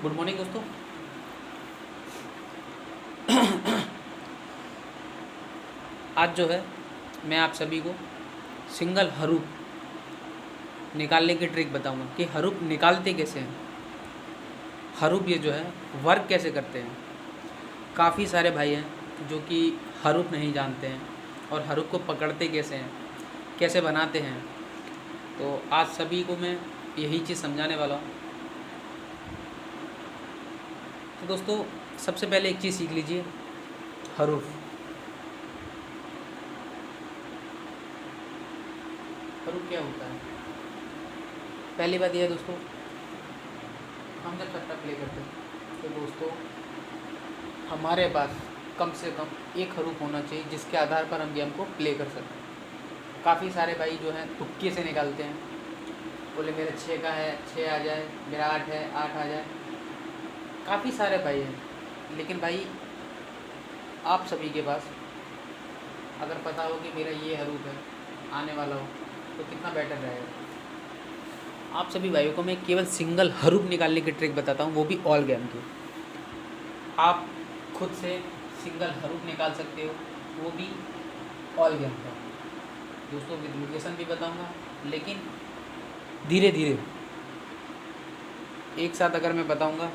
Good morning दोस्तों। आज जो है मैं आप सभी को सिंगल हरूफ निकालने की ट्रिक बताऊंगा कि हरूफ निकालते कैसे हैं, हरूफ ये जो है वर्क कैसे करते हैं। काफ़ी सारे भाई हैं जो कि हरूफ नहीं जानते हैं और हरूफ को पकड़ते कैसे हैं, कैसे बनाते हैं। तो आज सभी को मैं यही चीज़ समझाने वाला हूँ। तो दोस्तों सबसे पहले एक चीज़ सीख लीजिए, हरूफ। हरूफ क्या होता है? पहली बात यह है दोस्तों, हम जब सट्टा प्ले करते हैं तो दोस्तों हमारे पास कम से कम एक हरूफ होना चाहिए जिसके आधार पर हम गेम को प्ले कर सकें। काफ़ी सारे भाई जो हैं तुक्के से निकालते हैं, बोले मेरा 6 का है 6 आ जाए, मेरा 8 है 8 आ जाए। काफ़ी सारे भाई हैं, लेकिन भाई आप सभी के पास अगर पता हो कि मेरा ये हरूफ है आने वाला हो तो कितना बेटर रहेगा। आप सभी भाइयों को मैं केवल सिंगल हरूफ निकालने की ट्रिक बताता हूँ, वो भी ऑल गेम की। आप खुद से सिंगल हरूफ निकाल सकते हो, वो भी ऑल गेम का। दोस्तों विद लोकेशन भी बताऊँगा, लेकिन धीरे धीरे एक साथ अगर मैं बताऊँगा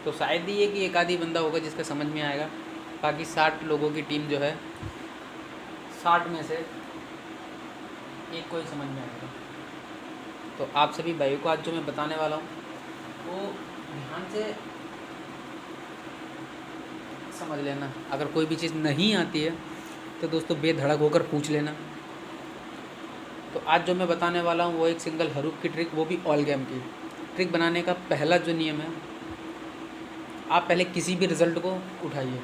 तो शायद ही ये कि एक आधी बंदा होगा जिसका समझ में आएगा। बाकी 60 लोगों की टीम जो है, 60 में से एक को ही समझ में आएगा। तो आप सभी भाइयों को आज जो मैं बताने वाला हूँ वो ध्यान से समझ लेना। अगर कोई भी चीज़ नहीं आती है तो दोस्तों बेधड़क होकर पूछ लेना। तो आज जो मैं बताने वाला हूँ वो एक सिंगल हरूफ की ट्रिक, वो भी ऑल गेम की। ट्रिक बनाने का पहला जो नियम है, आप पहले किसी भी रिज़ल्ट को उठाइए।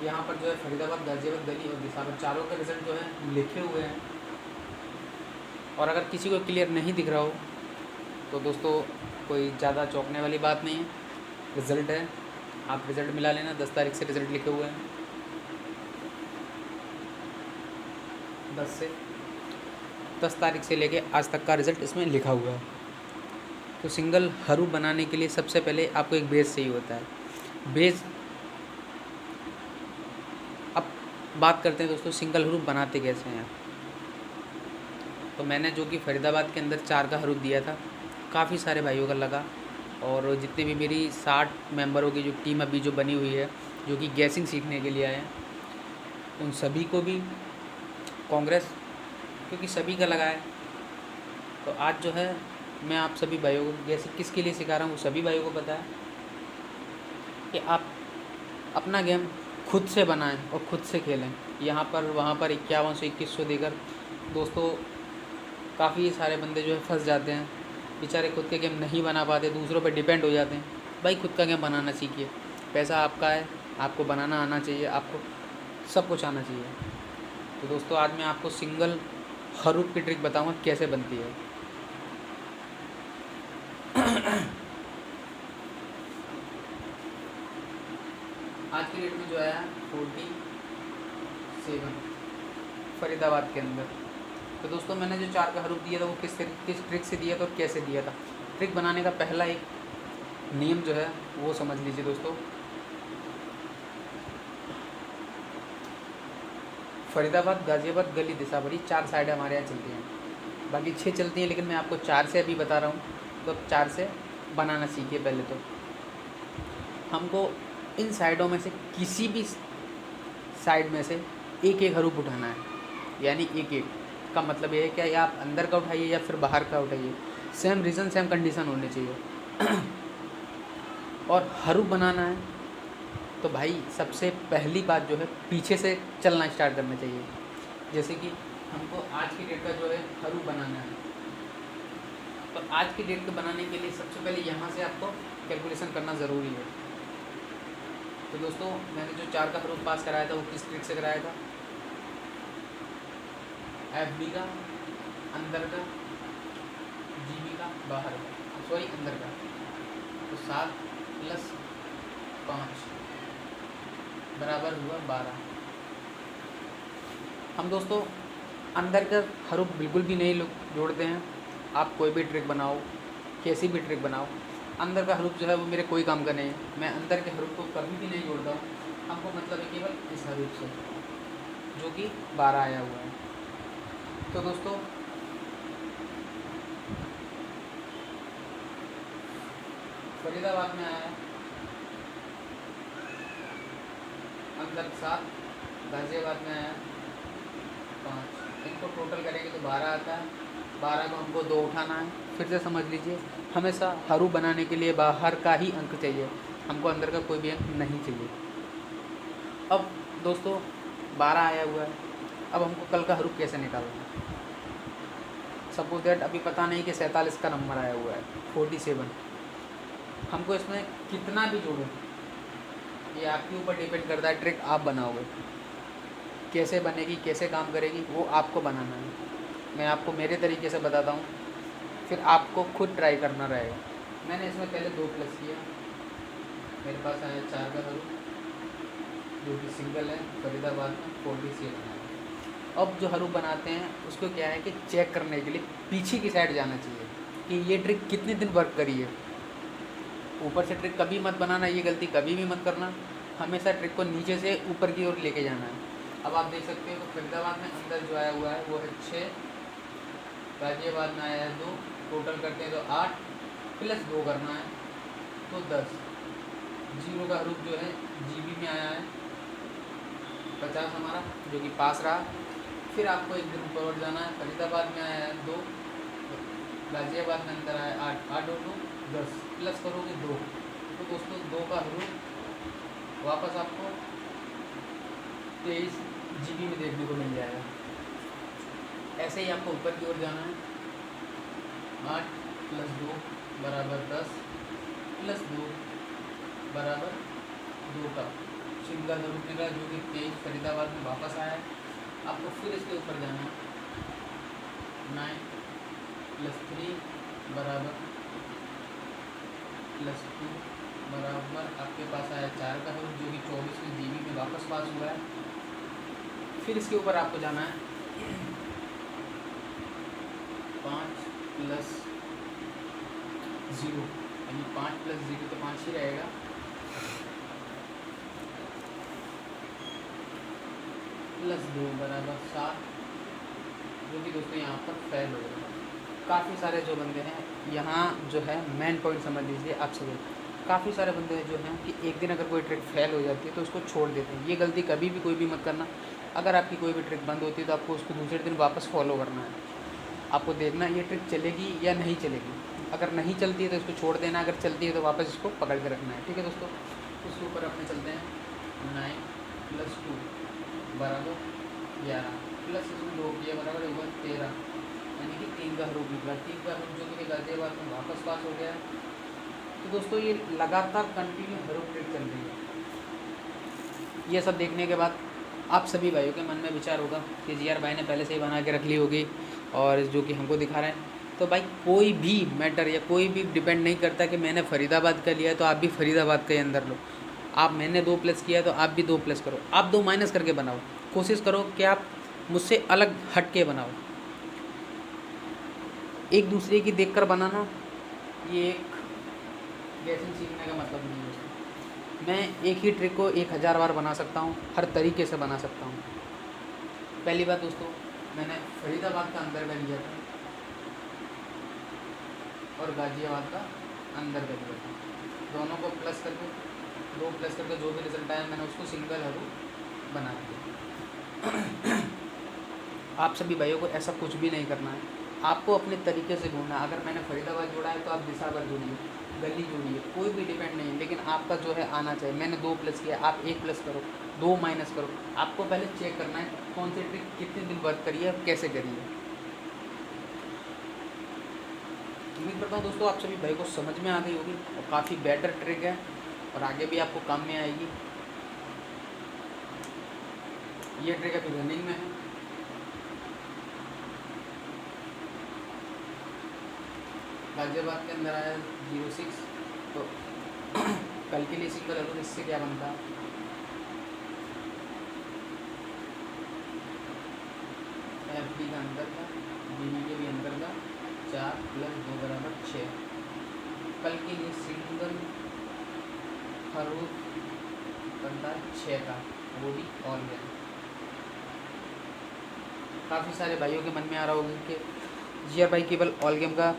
यहाँ पर जो है फरीदाबाद, गाज़ियाबाद, गली और दिसावर चारों के रिज़ल्ट जो है लिखे हुए हैं। और अगर किसी को क्लियर नहीं दिख रहा हो तो दोस्तों कोई ज़्यादा चौंकने वाली बात नहीं है। रिज़ल्ट है, आप रिज़ल्ट मिला लेना। 10 तारीख से रिज़ल्ट लिखे हुए हैं, 10 तारीख से लेके आज तक का रिज़ल्ट इसमें लिखा हुआ है। तो सिंगल हरूफ बनाने के लिए सबसे पहले आपको एक बेस चाहिए होता है। बेस, अब बात करते हैं दोस्तों सिंगल हरूफ बनाते कैसे हैं। तो मैंने जो कि फरीदाबाद के अंदर 4 का हरूफ दिया था, काफ़ी सारे भाइयों का लगा। और जितने भी मेरी 60 मेंबरों की जो टीम अभी जो बनी हुई है, जो कि गैसिंग सीखने के लिए आए हैं, उन सभी को भी कांग्रेस, क्योंकि सभी का लगा है। तो आज जो है मैं आप सभी भाइयों को गैसिंग किसके लिए सिखा रहा हूँ वो सभी भाइयों को पता है कि आप अपना गेम खुद से बनाएं और खुद से खेलें। यहाँ पर वहाँ पर 5100 2100 देकर दोस्तों काफ़ी सारे बंदे जो है फंस जाते हैं, बेचारे खुद के गेम नहीं बना पाते, दूसरों पर डिपेंड हो जाते हैं। भाई खुद का गेम बनाना सीखिए। पैसा आपका है, आपको बनाना आना चाहिए, आपको सब कुछ आना चाहिए। तो दोस्तों आज मैं आपको सिंगल हरूफ की ट्रिक बताऊंगा कैसे बनती है। आज की डेट में जो आया 47 फरीदाबाद के अंदर। तो दोस्तों मैंने जो 4 का हरूफ दिया था वो किस ट्रिक से दिया था और कैसे दिया था। ट्रिक बनाने का पहला एक नियम जो है वो समझ लीजिए दोस्तों। फरीदाबाद, गाज़ियाबाद, गली, दिसावरी 4 साइडें हमारे यहाँ चलती हैं, बाकी 6 चलती हैं, लेकिन मैं आपको 4 से अभी बता रहा हूँ। तो 4 से बनाना सीखिए। पहले तो हमको इन साइडों में से किसी भी साइड में से एक एक हरूफ उठाना है, यानी एक एक का मतलब ये है कि आप अंदर का उठाइए या फिर बाहर का उठाइए, सेम रीज़न सेम कंडीशन होनी चाहिए। और हरूफ बनाना है तो भाई सबसे पहली बात जो है पीछे से चलना स्टार्ट करना चाहिए। जैसे कि हमको आज की डेट का जो है हरूफ बनाना है, तो आज की डेट को बनाने के लिए सबसे पहले यहाँ से आपको कैलकुलेशन करना ज़रूरी है। तो दोस्तों मैंने जो 4 का हरूफ पास कराया था वो किस ट्रिक से कराया था? FB का, अंदर का, GB का, बाहर का, सॉरी अंदर का। तो 7 + 5 बराबर हुआ 12। हम दोस्तों अंदर का हरूफ बिल्कुल भी नहीं जोड़ते हैं। आप कोई भी ट्रिक बनाओ, कैसी भी ट्रिक बनाओ, अंदर का हरूफ जो है वो मेरे कोई काम का नहीं है, मैं अंदर के हरूफ को कभी भी नहीं जोड़ता हूँ। हमको मतलब है केवल इस हरूफ से जो कि 12 आया हुआ है। तो दोस्तों फरीदाबाद में आया है अंदर 7, गाज़ियाबाद में आया है 5, इनको टोटल करेंगे तो 12 आता है। 12 को हमको 2 उठाना है। फिर से समझ लीजिए, हमेशा हरूफ बनाने के लिए बाहर का ही अंक चाहिए, हमको अंदर का कोई भी अंक नहीं चाहिए। अब दोस्तों 12 आया हुआ है, अब हमको कल का हरूफ कैसे निकालना है। सपोज दैट अभी पता नहीं कि 47 का नंबर आया हुआ है 47, हमको इसमें कितना भी जोड़ो ये आपके ऊपर डिपेंड करता है। ट्रिक आप बनाओगे, कैसे बनेगी, कैसे काम करेगी, वो आपको बनाना है। मैं आपको मेरे तरीके से बताता हूँ, फिर आपको खुद ट्राई करना रहेगा। मैंने इसमें पहले 2 प्लस किया, मेरे पास आया 4 का हरूफ जो कि सिंगल है, फरीदाबाद में 47 बनाया। अब जो हरूफ बनाते हैं उसको क्या है कि चेक करने के लिए पीछे की साइड जाना चाहिए कि ये ट्रिक कितने दिन वर्क करी है। ऊपर से ट्रिक कभी मत बनाना, ये गलती कभी भी मत करना, हमेशा ट्रिक को नीचे से ऊपर की ओर लेके जाना है। अब आप देख सकते हो तो फरीदाबाद में अंदर जो आया हुआ है वो है 6, गाज़ियाबाद में आया है 2, टोटल करते हैं तो 8 प्लस 2 करना है तो 10। 0 का हरूफ जो है GB में आया है 50 हमारा, जो कि पास रहा। फिर आपको एक दिन ऊपर जाना है, फरीदाबाद में आया है 2, गाज़ियाबाद में अंदर आया 8, 8 और 2 10, प्लस करोगे 2, तो दोस्तों 2 का हरूफ वापस आपको 23 GB में देखने को मिल जाएगा। ऐसे ही आपको ऊपर की ओर जाना है, 8 प्लस 2 बराबर 10 प्लस 2 बराबर 2 का सिंगल हरूफ निकला जो कि 23 फरीदाबाद में वापस आया है। आपको फिर इसके ऊपर जाना है, 9 प्लस 3 बराबर प्लस 2 बराबर आपके पास आया 4 का हरूफ जो कि 24 में GB में वापस पास हुआ है। फिर इसके ऊपर आपको जाना है 5 प्लस 0, यानी 5 प्लस 0 तो 5 ही रहेगा, प्लस 2 बराबर 7, जो कि दोस्तों यहाँ पर फेल हो गया। काफ़ी सारे जो बंदे हैं यहाँ जो है मेन पॉइंट समझ लीजिए आप सभी, काफ़ी सारे बंदे जो हैं कि एक दिन अगर कोई ट्रिक फेल हो जाती है तो उसको छोड़ देते हैं। ये गलती कभी भी कोई भी मत करना। अगर आपकी कोई भी ट्रिक बंद होती है तो आपको उसको दूसरे दिन वापस फॉलो करना है। आपको देखना ये ट्रिक चलेगी या नहीं चलेगी। अगर नहीं चलती है तो इसको छोड़ देना, अगर चलती है तो वापस इसको पकड़ के रखना है। ठीक है दोस्तों, उसके ऊपर अपने चलते हैं 9 प्लस 2 बराबर 11 प्लस इसमें 2 किया बराबर होगा 13, यानी कि 3 का हरूफ निकला। 3 का हरूफ जो कि गाज़ियाबाद में वापस पास हो गया। तो दोस्तों ये लगातार कंटिन्यू हरूफ ट्रिक चल रही है। ये सब देखने के बाद आप सभी भाइयों के मन में विचार होगा कि जी यार भाई ने पहले से ही बना के रख ली होगी और जो कि हमको दिखा रहे हैं। तो भाई कोई भी मैटर या कोई भी डिपेंड नहीं करता कि मैंने फरीदाबाद का लिया तो आप भी फरीदाबाद के अंदर लो। आप मैंने 2 प्लस किया तो आप भी 2 प्लस करो, आप 2 माइनस करके बनाओ। कोशिश करो कि आप मुझसे अलग हट के बनाओ। एक दूसरे की देखकर बनाना ये एक गैसिंग सीखने का मतलब नहीं है। मैं एक ही ट्रिक को 1000 बार बना सकता हूँ, हर तरीके से बना सकता हूँ। पहली बात दोस्तों, मैंने फरीदाबाद का अंदर का लिया था और गाज़ियाबाद का अंदर का लिया था। दोनों को प्लस करके 2 प्लस करके जो भी रिजल्ट आया मैंने उसको सिंगल हरूफ बना दिया। आप सभी भाइयों को ऐसा कुछ भी नहीं करना है, आपको अपने तरीके से ढूंढना है। अगर मैंने फरीदाबाद जोड़ा है तो आप दिसावर जोड़िए, गली जोड़िए, कोई भी डिपेंड नहीं है, लेकिन आपका जो है आना चाहिए। मैंने 2 प्लस किया, आप 1 प्लस करो, 2 माइनस करो। आपको पहले चेक करना है कौन सी ट्रिक कितने दिन वर्क करी है और कैसे करी है। उम्मीद करता हूँ दोस्तों आप सभी भाई को समझ में आ गई होगी और काफ़ी बेटर ट्रिक है और आगे भी आपको काम में आएगी। ये ट्रिक अभी रनिंग में है। गाज़ियाबाद के अंदर आया 06, तो कल के लिए सिंगल है तो इससे क्या बनता है, FD का अंदर का, BB के भी अंदर का 4 प्लस 2 बराबर 6। कल के लिए हरूफ बनता है 6 का, वो भी ऑल गेम। काफ़ी सारे भाइयों के मन में आ रहा होगा कि जी यार भाई केवल ऑल गेम का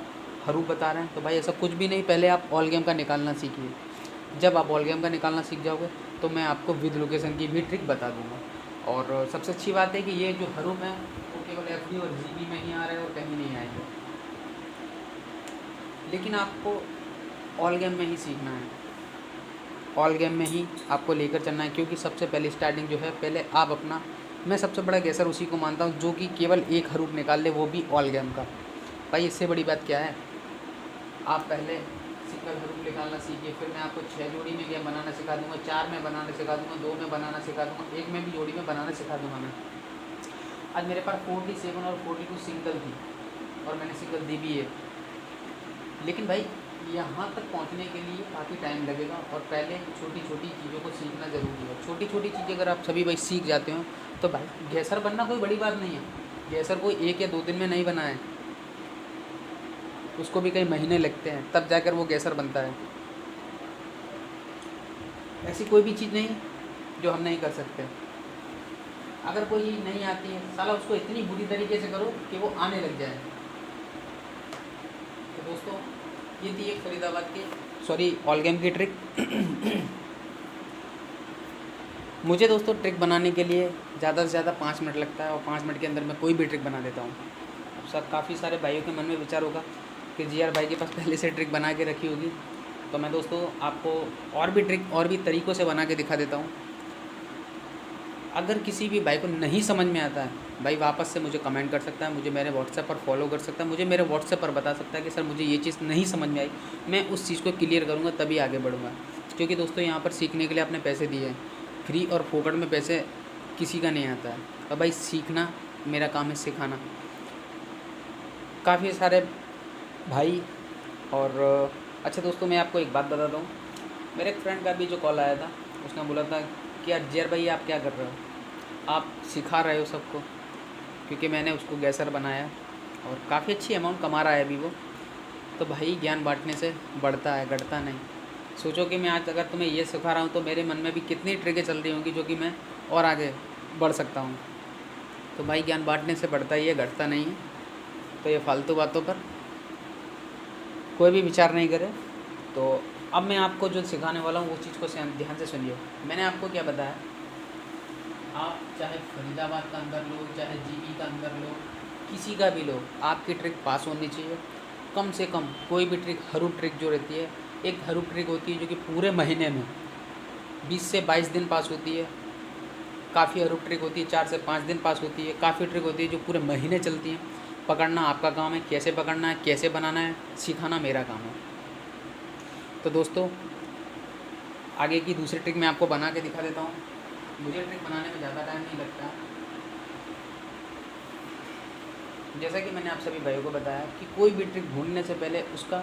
हरूफ बता रहे हैं, तो भाई ऐसा कुछ भी नहीं। पहले आप ऑल गेम का निकालना सीखिए। जब आप ऑल गेम का निकालना सीख जाओगे तो मैं आपको विद लोकेशन की भी ट्रिक बता दूंगा। और सबसे अच्छी बात है कि ये जो हरूफ है वो केवल FD और GB में ही आ रहे हैं और कहीं नहीं आएंगे। लेकिन आपको ऑल गेम में ही सीखना है, ऑल गेम में ही आपको लेकर चलना है, क्योंकि सबसे पहले स्टार्टिंग जो है, पहले आप अपना, मैं सबसे बड़ा गैसर उसी को मानता हूँ जो कि केवल एक हरूफ निकाल ले, वो भी ऑल गेम का। भाई इससे बड़ी बात क्या है। आप पहले सिंगल हरूफ निकालना सीखिए, फिर मैं आपको 6 जोड़ी में गेम बनाना सिखा दूंगा, 4 में बनाना सिखा दूंगा, 2 में बनाना सिखा दूंगा, 1 में भी जोड़ी में बनाना सिखा दूंगा मैं। आज मेरे पास 47 और 42 सिंगल थी और मैंने सिंगल दी भी है। लेकिन भाई यहाँ तक पहुँचने के लिए काफ़ी टाइम लगेगा और पहले छोटी छोटी चीज़ों को सीखना ज़रूरी है। छोटी छोटी चीज़ें अगर आप सभी भाई सीख जाते हो तो भाई गैसर बनना कोई बड़ी बात नहीं है। गैसर कोई 1 या 2 दिन में नहीं बना है, उसको भी कई महीने लगते हैं, तब जाकर वो गैसर बनता है। ऐसी कोई भी चीज़ नहीं जो हम नहीं कर सकते। अगर कोई चीज़ नहीं आती है, साला उसको इतनी बुरी तरीके से करो कि वो आने लग जाए। तो दोस्तों ये थी एक फरीदाबाद की ऑल गेम की ट्रिक। मुझे दोस्तों ट्रिक बनाने के लिए ज़्यादा से ज़्यादा 5 मिनट लगता है और 5 मिनट के अंदर मैं कोई भी ट्रिक बना देता हूँ। अब सब काफ़ी सारे भाइयों के मन में विचार होगा कि जी यार भाई के पास पहले से ट्रिक बना के रखी होगी, तो मैं दोस्तों आपको और भी ट्रिक और भी तरीक़ों से बना के दिखा देता हूँ। अगर किसी भी भाई को नहीं समझ में आता है, भाई वापस से मुझे कमेंट कर सकता है, मुझे मेरे व्हाट्सएप पर फॉलो कर सकता है, मुझे मेरे व्हाट्सएप पर बता सकता है कि सर मुझे ये चीज़ नहीं समझ में आई। मैं उस चीज़ को क्लियर करूँगा तभी आगे बढ़ूँगा। क्योंकि दोस्तों यहाँ पर सीखने के लिए आपने पैसे दिए हैं, फ्री और फोकट में पैसे किसी का नहीं आता है। और भाई सीखना मेरा काम है, सिखाना। काफ़ी सारे भाई और अच्छा दोस्तों मैं आपको एक बात बताता हूँ। मेरे एक फ्रेंड का भी जो कॉल आया था, उसने बोला था कि यार जयर भाई आप क्या कर रहे हो, आप सिखा रहे हो सबको। क्योंकि मैंने उसको गैसर बनाया और काफ़ी अच्छी अमाउंट कमा रहा है अभी वो। तो भाई ज्ञान बांटने से बढ़ता है, घटता नहीं। सोचो कि मैं आज अगर तुम्हें ये सिखा रहा हूँ तो मेरे मन में भी कितनी ट्रिकें चल रही होंगी जो कि मैं और आगे बढ़ सकता हूँ। तो भाई ज्ञान बांटने से बढ़ता ही है, घटता नहीं है। तो ये फालतू बातों पर कोई भी विचार नहीं करे। तो अब मैं आपको जो सिखाने वाला हूँ वो चीज़ को ध्यान से सुनिए। मैंने आपको क्या बताया, आप चाहे फरीदाबाद का अंदर लो, चाहे GB का अंदर लो, किसी का भी लो, आपकी ट्रिक पास होनी चाहिए। कम से कम कोई भी ट्रिक, हरूफ ट्रिक जो रहती है, एक हरूफ ट्रिक होती है जो कि पूरे महीने में 20 से 22 दिन पास होती है। काफ़ी हरूफ ट्रिक होती है 4 से 5 दिन पास होती है। काफ़ी ट्रिक होती है जो पूरे महीने चलती हैं। पकड़ना आपका काम है, कैसे पकड़ना है, कैसे बनाना है, सिखाना मेरा काम है। तो दोस्तों आगे की दूसरी ट्रिक मैं आपको बना के दिखा देता हूँ। मुझे ट्रिक बनाने में ज़्यादा टाइम नहीं लगता। जैसा कि मैंने आप सभी भाइयों को बताया कि कोई भी ट्रिक ढूंढने से पहले उसका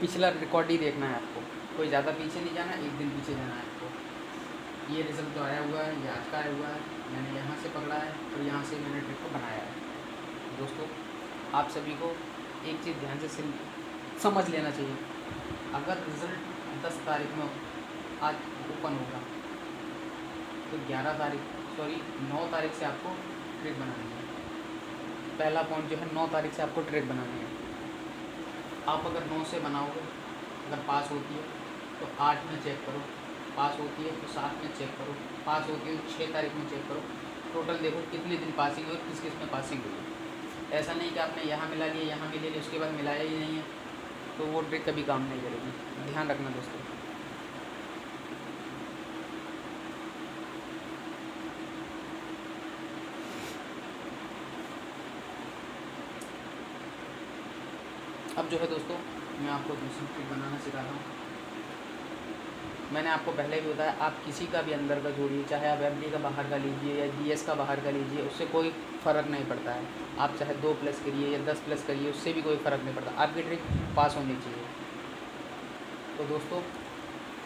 पिछला रिकॉर्ड ही देखना है आपको। कोई ज़्यादा पीछे नहीं जाना, एक दिन पीछे जाना है आपको। ये रिज़ल्ट तो आया हुआ है, ये आज का आया हुआ है, मैंने यहाँ से पकड़ा है और यहाँ से मैंने ट्रिक को बनाया है। दोस्तों आप सभी को एक चीज़ ध्यान से समझ लेना चाहिए। अगर रिज़ल्ट 10 तारीख में आज ओपन होगा तो 9 तारीख से आपको ट्रिक बनानी है। पहला पॉइंट जो है 9 तारीख से आपको ट्रिक बनानी है। आप अगर 9 से बनाओगे, अगर पास होती है तो 8 में चेक करो, पास होती है तो 7 में चेक करो, पास होती है तो 6 तारीख में चेक करो। टोटल देखो कितने दिन पासिंग हुई और किस किस में पासिंग हुई। ऐसा नहीं कि आपने यहाँ मिला लिया, यहाँ मिला लिया, उसके बाद मिलाया ही नहीं है, तो वो ट्रिक कभी काम नहीं करेगी। ध्यान रखना दोस्तों। अब जो है दोस्तों मैं आपको दूसरी ट्रिक बनाना सिखाता हूँ। मैंने आपको पहले भी बताया, आप किसी का भी अंदर का जोड़िए, चाहे आप FD का बाहर का लीजिए या GS का बाहर का लीजिए, उससे कोई फ़र्क नहीं पड़ता है। आप चाहे 2 प्लस करिए या 10 प्लस करिए, उससे भी कोई फ़र्क नहीं पड़ता। आपकी ट्रिक पास होनी चाहिए। तो दोस्तों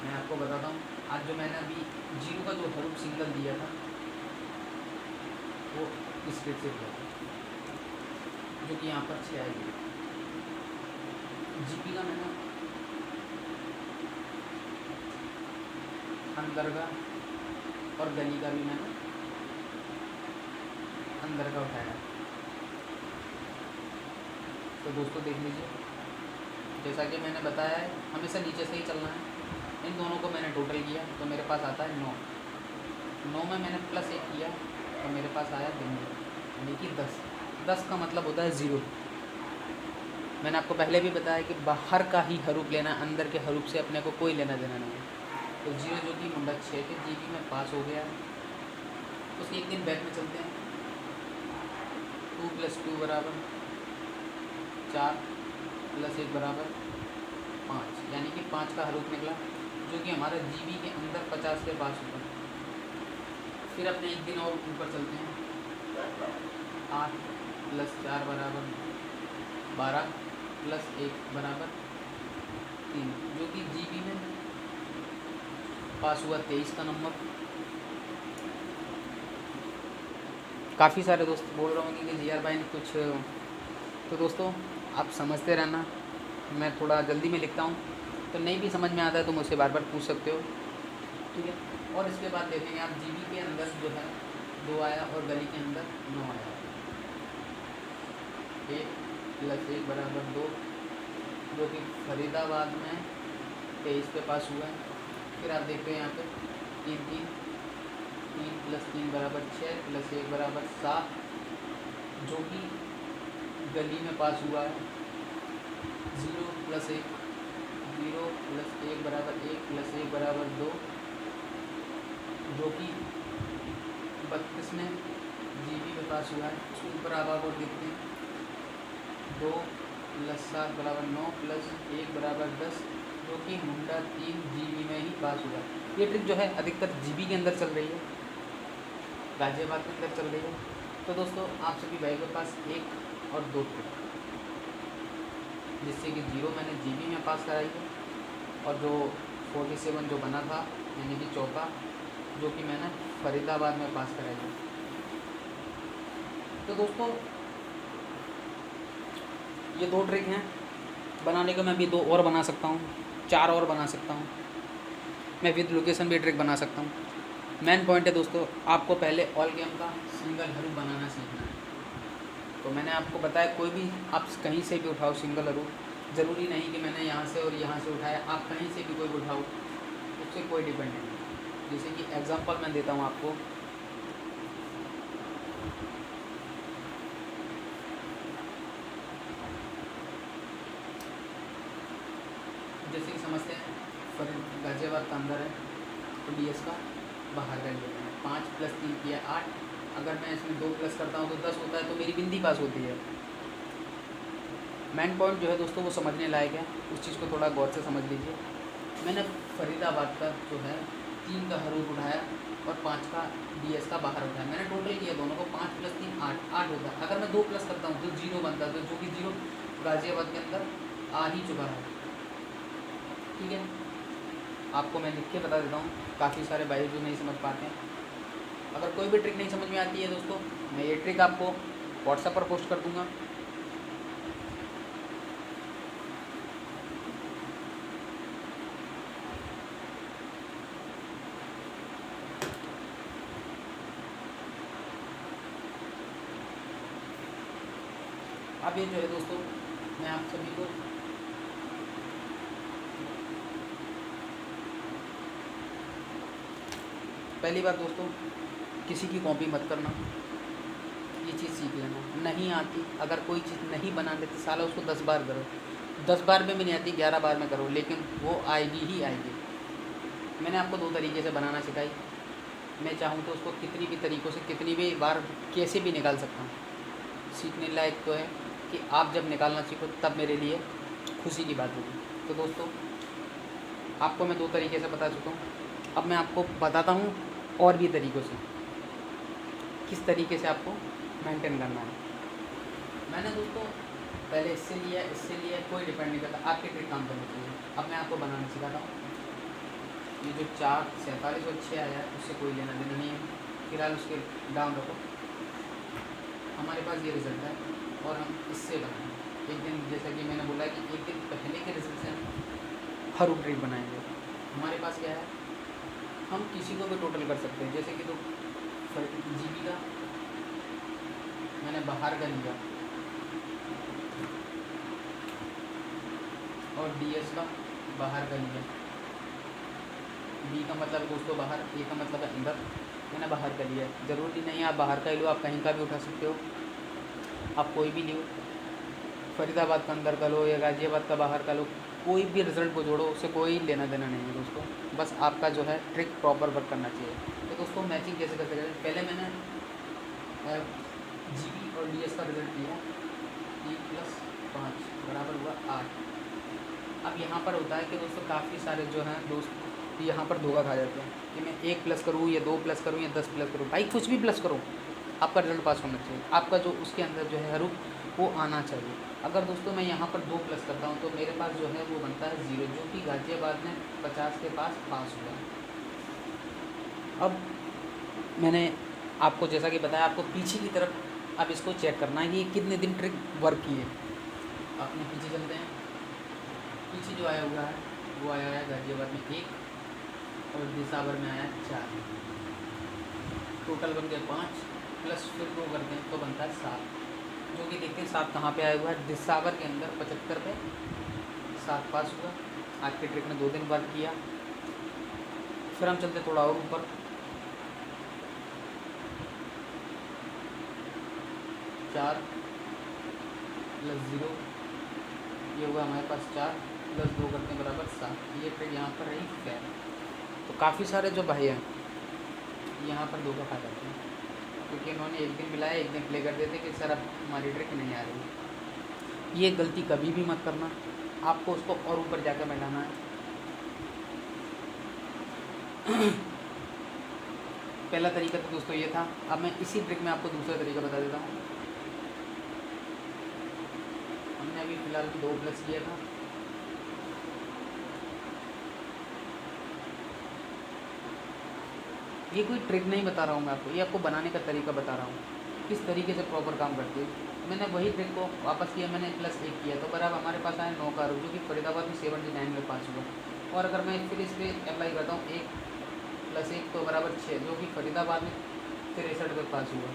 मैं आपको बताता हूँ, आज जो मैंने अभी 0 का जो हरूफ सिंगल दिया था वो इस ट्रिक से दिया था, जो कि यहाँ पर 6 आएगी। GP का मैंने अंदर का और गली का भी मैंने अंदर का उठाया। तो दोस्तों देख लीजिए, जैसा कि मैंने बताया है हमेशा नीचे से ही चलना है। इन दोनों को मैंने टोटल किया तो मेरे पास आता है 9। 9 में मैंने प्लस 1 किया तो मेरे पास आया बिंदु, यानी कि 10। 10 का मतलब होता है 0। मैंने आपको पहले भी बताया कि बाहर का ही हरूफ लेना, अंदर के हरूफ से अपने को कोई लेना देना नहीं है। तो 0 जो कि मुंडा 6 के जीबी में पास हो गया। उसके एक दिन बैक में चलते हैं। 2 + 2 बराबर 4 + 1 बराबर 5, यानी कि 5 का हरूफ निकला, जो कि हमारा जीबी के अंदर 50 के पास होगा। फिर अपने एक दिन और ऊपर चलते हैं। 8 + 4 बराबर 12 + 1 बराबर 3, जो कि जीबी में पास हुआ 23 का नंबर। काफ़ी सारे दोस्त बोल रहे होंगे कि जीआर भाई ने कुछ, तो दोस्तों आप समझते रहना, मैं थोड़ा जल्दी में लिखता हूँ, तो नहीं भी समझ में आता है तो मुझसे बार बार पूछ सकते हो, ठीक है। और इसके बाद देखेंगे आप जीबी के अंदर जो है 2 आया और गली के अंदर 9 आया। 1 + 1 बराबर 2, जो कि फरीदाबाद में 23 के पास हुआ है। फिर आप देखते हैं यहाँ पे 3 3 + 3 बराबर 6 + 1 बराबर 7, जो कि गली में पास हुआ है। 0 + 1 0 + 1 बराबर 1 + 1 बराबर 2, जो कि 32 में जीबी में पास हुआ है। उसके ऊपर आप और देखते हैं 2 + 7 बराबर 9 + 1 बराबर 10, जो कि मुंडा 3 जीबी में ही पास हुआ। ये ट्रिक जो है अधिकतर जीबी के अंदर चल रही है, गाजियाबाद के अंदर चल रही है। तो दोस्तों आप सभी भाई के पास 1 और 2 ट्रिक, जिससे कि 0 मैंने जीबी में पास कराई है, और जो 47 जो बना था यानी कि चौका, जो कि मैंने फरीदाबाद में पास कराई है। तो दोस्तों ये 2 ट्रिक हैं बनाने को। मैं अभी 2 और बना सकता हूँ, 4 और बना सकता हूँ। मैं विद लोकेशन भी ट्रिक बना सकता हूँ। मेन पॉइंट है दोस्तों, आपको पहले ऑल गेम का सिंगल हरूफ बनाना सीखना है। तो मैंने आपको बताया कोई भी आप कहीं से भी उठाओ सिंगल हरूफ, ज़रूरी नहीं कि मैंने यहाँ से और यहाँ से उठाया, आप कहीं से भी कोई भी उठाओ, उससे कोई डिपेंड नहीं। जैसे कि एग्जांपल मैं देता हूँ आपको, जैसे कि समझते हैं गाजियाबाद का अंदर है तो डीएस का बाहर का लेना है। 5 + 3 किया 8, अगर मैं इसमें 2 प्लस करता हूँ तो 10 होता है, तो मेरी बिंदी पास होती है। मेन पॉइंट जो है दोस्तों वो समझने लायक है, उस चीज़ को थोड़ा गौर से समझ लीजिए। मैंने फरीदाबाद का जो है 3 का हरूफ उठाया और 5 का डीएस का बाहर उठाया। मैंने टोटल किया दोनों को, 5 + 3 8 होता है। अगर मैं 2 प्लस करता हूँ तो 0 बनता है, तो जो कि 0 गाजियाबाद के अंदर आ ही चुका है, ठीक है। आपको मैं लिख के बता देता हूँ, काफ़ी सारे भाई जो नहीं समझ पाते हैं। अगर कोई भी ट्रिक नहीं समझ में आती है दोस्तों, मैं ये ट्रिक आपको व्हाट्सएप पर पोस्ट कर दूँगा। अब ये जो है दोस्तों मैं आप सभी को पहली बात दोस्तों, किसी की कॉपी मत करना, ये चीज़ सीख लेना। नहीं आती, अगर कोई चीज़ नहीं बना लेते साला उसको 10 बार करो, 10 बार में भी नहीं आती 11 बार में करो, लेकिन वो आएगी ही आएगी। मैंने आपको 2 तरीके से बनाना सिखाई, मैं चाहूँ तो उसको कितनी भी तरीक़ों से कितनी भी बार कैसे भी निकाल सकता हूँ। सीखने लायक तो है कि आप जब निकालना सीखो तब मेरे लिए खुशी की बात होगी। तो दोस्तों आपको मैं 2 तरीके से बता चुका हूँ, अब मैं आपको बताता हूँ और भी तरीक़ों से किस तरीके से आपको मेंटेन करना है। मैंने दोस्तों पहले इससे लिया, कोई डिपेंड नहीं करता, आपके ट्रिक काम करनी चाहिए। अब मैं आपको बनाना सिखाता हूँ। ये जो 4 47 और 6 आया है उससे कोई लेना देना नहीं है, फिलहाल उसके डाउन रखो। हमारे पास ये रिज़ल्ट है और हम इससे बनाएंगे एक दिन, जैसा कि मैंने बोला कि एक दिन पहले के रिजल्ट से हम हरूफ ट्रिक बनाएंगे। हमारे पास क्या है, हम किसी को भी टोटल कर सकते हैं, जैसे कि तो जीबी का मैंने बाहर का लिया और डीएस का बाहर का लिया। बी का मतलब दोस्तों बाहर, ए का मतलब है अंदर, मैंने बाहर का लिया। ज़रूरी नहीं आप बाहर का ही लो, आप कहीं का भी उठा सकते हो, आप कोई भी लो, फरीदाबाद का अंदर का लो या गाज़ियाबाद का बाहर का लो, कोई भी रिज़ल्ट को जोड़ो, उससे कोई लेना देना नहीं है दोस्तों। बस आपका जो है ट्रिक प्रॉपर वर्क करना चाहिए। तो दोस्तों मैचिंग कैसे करते हैं, पहले मैंने जीबी और डीएस का रिज़ल्ट लिया, 3 + 5 बराबर हुआ 8। अब यहाँ पर होता है कि दोस्तों काफ़ी सारे जो हैं दोस्त यहाँ पर धोखा खा जाते हैं कि मैं 1 प्लस करूँ या 2 प्लस करूँ या 10 प्लस करूँ। भाई कुछ भी प्लस करो, आपका रिजल्ट पास होना चाहिए, आपका जो उसके अंदर जो है हरूप वो आना चाहिए। अगर दोस्तों मैं यहाँ पर 2 प्लस करता हूँ तो मेरे पास जो है वो बनता है 0, जो कि गाज़ियाबाद में 50 के पास पास हुआ। अब मैंने आपको जैसा कि बताया, आपको पीछे की तरफ अब इसको चेक करना है कि कितने दिन ट्रिक वर्क की है। अपने पीछे चलते हैं, पीछे जो आया हुआ है वो आया है गाज़ियाबाद में 1 और दिसावर में आया 4, टोटल बन गया 5 प्लस फिर 2 करते हैं तो बनता है 7, जो कि देखते हैं 7 कहाँ पे आया हुआ है, दिसावर के अंदर 75 पे 7 पास हुआ। आज के ट्रिक में 2 दिन वर्क किया। फिर हम चलते थोड़ा और ऊपर, 4 + 0 ये हुआ हमारे पास 4 + 2 करते हैं बराबर 7। ये ट्रिक यहाँ पर रही फेयर। तो काफ़ी सारे जो भाई हैं यहाँ पर धोखा खा जाते हैं, क्योंकि उन्होंने एक दिन मिलाया, एक दिन प्ले कर देते कि सर अब हमारी ट्रिक नहीं आ रही। ये गलती कभी भी मत करना, आपको उसको और ऊपर जाकर मिलाना है। पहला तरीका तो दोस्तों ये था। अब मैं इसी ट्रिक में आपको दूसरा तरीका बता देता हूँ। हमने अभी फ़िलहाल 2 प्लस किया था, ये कोई ट्रिक नहीं बता रहा हूँ मैं आपको, ये आपको बनाने का तरीका बता रहा हूँ, किस तरीके से प्रॉपर काम करती है। मैंने वही ट्रिक को वापस किया, मैंने +1 किया तो बराबर हमारे पास आया 9 का, जो कि फरीदाबाद में 79 में पास हुआ। और अगर मैं फिर इस पर अप्लाई करता हूँ 1 + 1 तो बराबर 6, जो कि फरीदाबाद में 63 पे पास हुआ।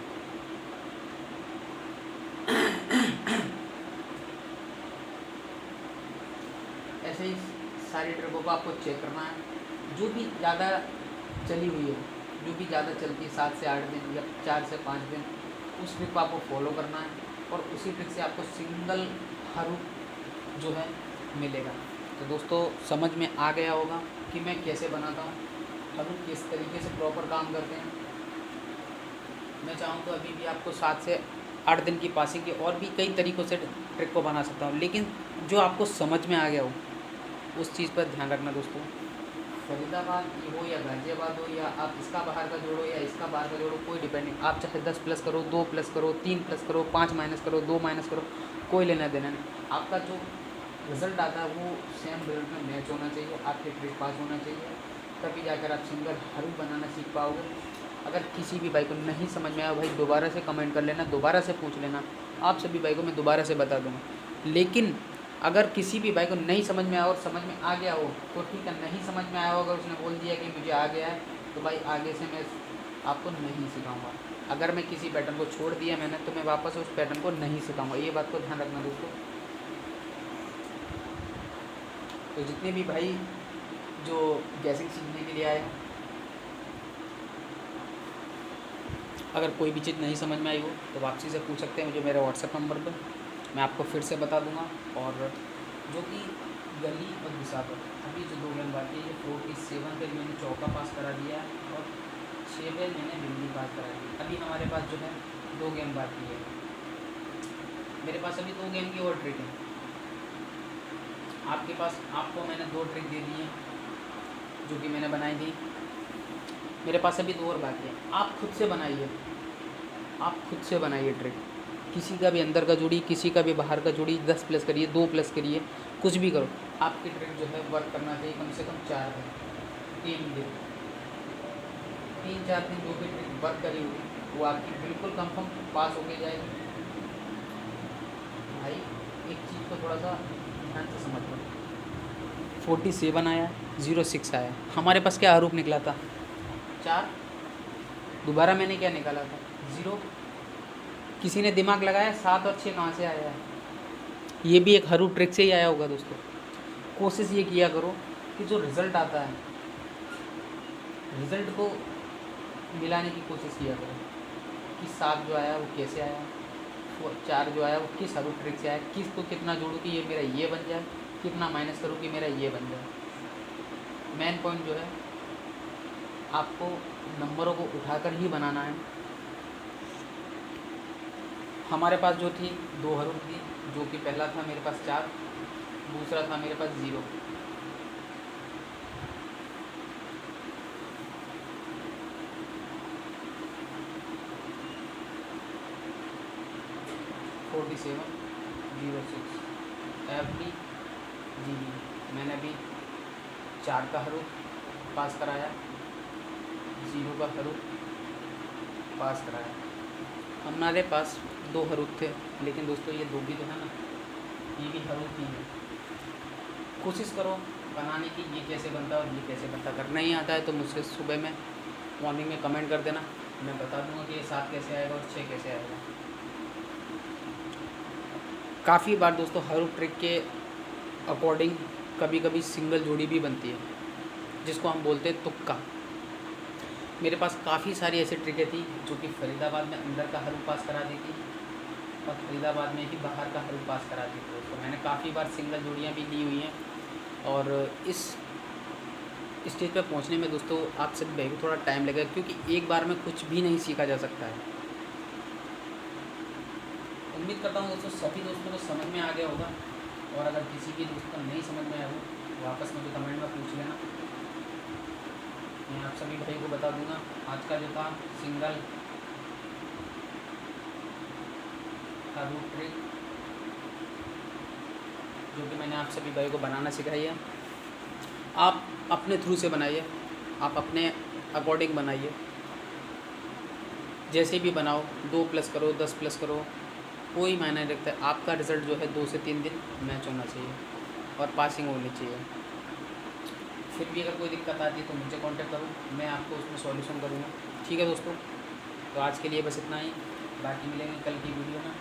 ऐसे ही सारी ट्रिकों को आपको चेक करना है। जो भी ज़्यादा चली हुई है, जो भी ज़्यादा चलती है 7 से 8 दिन या 4 से 5 दिन, उस ट्रिक को आपको फॉलो करना है और उसी ट्रिक से आपको सिंगल हरूप जो है मिलेगा। तो दोस्तों समझ में आ गया होगा कि मैं कैसे बनाता हूँ, हरूप किस तरीके से प्रॉपर काम करते हैं। मैं चाहूँ तो अभी भी आपको 7 से 8 दिन की पासिंग के और भी कई तरीक़ों से ट्रिक को बना सकता हूँ, लेकिन जो आपको समझ में आ गया हो उस चीज़ पर ध्यान रखना दोस्तों। फरीदाबाद हो या गाज़ियाबाद हो, या आप इसका बाहर का जोड़ो या इसका बाहर का जोड़ो, कोई डिपेंड नहीं। आप चाहे 10 प्लस करो, 2 प्लस करो, 3 प्लस करो, 5 माइनस करो, 2 माइनस करो, कोई लेना देना नहीं। आपका जो रिज़ल्ट आता है वो सेम रिजल्ट में मैच होना चाहिए, आपके ट्रिक पास होना चाहिए, तभी जाकर आप सिंगल हरूप बनाना सीख पाओगे। अगर किसी भी भाई को नहीं समझ में आया भाई दोबारा से कमेंट कर लेना, दोबारा से पूछ लेना, आप सभी भाई को मैं दोबारा से बता दूँगा। लेकिन अगर किसी भी भाई को नहीं समझ में आया और समझ में आ गया हो तो ठीक है, नहीं समझ में आया हो अगर उसने बोल दिया कि मुझे आ गया है तो भाई आगे से मैं आपको नहीं सिखाऊंगा। अगर मैं किसी पैटर्न को छोड़ दिया मैंने तो मैं वापस उस पैटर्न को नहीं सिखाऊंगा, ये बात को ध्यान रखना दोस्तों। तो जितने भी भाई जो गैसिंग सीखने के लिए आए हैं, अगर कोई भी चीज़ नहीं समझ में आई हो तो वापसी से पूछ सकते हैं मुझे मेरे व्हाट्सएप नंबर पर, मैं आपको फिर से बता दूंगा। और जो कि गली और दिशा पर अभी जो 2 गेम बाकी है, 47 पे मैंने चौका पास करा दिया है और 6 पे मैंने बिल्ली पास करा दी। अभी हमारे पास जो है 2 गेम बाकी है, मेरे पास अभी 2 गेम की और ट्रिक है। आपके पास आपको मैंने 2 ट्रिक दे दी हैं जो कि मैंने बनाई थी, मेरे पास अभी 2 और बाकी है। आप खुद से बनाइए, आप खुद से बनाइए ट्रिक, किसी का भी अंदर का जोड़ी, किसी का भी बाहर का जोड़ी, 10 प्लस करिए, 2 प्लस करिए, कुछ भी करो, आपकी ट्रिक जो है वर्क करना चाहिए कम से कम 4 दिन, 3 दिन, 3-4 दिन जो भी ट्रिक वर्क करी हुई वो आपकी बिल्कुल कंफर्म पास होके जाएगी। भाई एक चीज़ को थोड़ा सा ध्यान से समझ लो, 47 आया, 06 आया, हमारे पास क्या हरूप निकला था, 4, दोबारा मैंने क्या निकाला था 0। किसी ने दिमाग लगाया 7 और 6 कहाँ से आया है? ये भी एक हरू ट्रिक से ही आया होगा दोस्तों। कोशिश ये किया करो कि जो रिज़ल्ट आता है रिज़ल्ट को मिलाने की कोशिश किया करो कि 7 जो आया वो कैसे आया, वो 4 जो आया वो किस हरू ट्रिक से आया, किस को कितना जोड़ूँ कि ये मेरा ये बन जाए, कितना माइनस करूँ कि मेरा ये बन जाए। मेन पॉइंट जो है आपको नंबरों को उठाकर ही बनाना है। हमारे पास जो थी 2 हरूफ थी, जो कि पहला था मेरे पास 4, दूसरा था मेरे पास 0। FD GB मैंने अभी 4 का हरूफ पास कराया, 0 का हरूफ पास कराया। हमारे पास 2 हरूफ थे, लेकिन दोस्तों ये 2 भी तो है ना, ये भी हरूफ ही है। कोशिश करो बनाने की, ये कैसे बनता है और ये कैसे बनता। अगर नहीं आता है तो मुझसे सुबह में मॉर्निंग में कमेंट कर देना, मैं बता दूंगा कि ये 7 कैसे आएगा और 6 कैसे आएगा। काफ़ी बार दोस्तों हरूफ ट्रिक के अकॉर्डिंग कभी कभी सिंगल जोड़ी भी बनती है, जिसको हम बोलते हैं तुक्का। मेरे पास काफ़ी सारी ऐसी ट्रिकें थी जो कि फरीदाबाद में अंदर का हरूफ पास करा दी थी और फरीदाबाद में ही बाहर का हरूफ पास करा दी थी दोस्तों। मैंने काफ़ी बार सिंगल जोड़ियाँ भी ली हुई हैं और इस स्टेज पर पहुंचने में दोस्तों आप सभी भाई को थोड़ा टाइम लगेगा, क्योंकि एक बार में कुछ भी नहीं सीखा जा सकता है। उम्मीद करता हूँ दोस्तों सभी दोस्तों को समझ में आ गया होगा, और अगर किसी भी दोस्त को नहीं समझ में आया हो वापस मुझे कमेंट में पूछ लेना, मैं आप सभी भाई को बता दूंगा। आज का जो था सिंगल हरूफ ट्रिक जो कि मैंने आप सभी भाई को बनाना सिखाई है, आप अपने थ्रू से बनाइए, आप अपने अकॉर्डिंग बनाइए, जैसे भी बनाओ। 2 प्लस करो, 10 प्लस करो, कोई मायने नहीं रखता है। आपका रिज़ल्ट जो है 2 से 3 दिन मैच होना चाहिए और पासिंग होनी चाहिए। फिर भी अगर कोई दिक्कत आती है तो मुझे कांटेक्ट करो, मैं आपको उसमें सॉल्यूशन करूँगा। ठीक है दोस्तों, तो आज के लिए बस इतना ही, बाकी मिलेंगे कल की वीडियो में।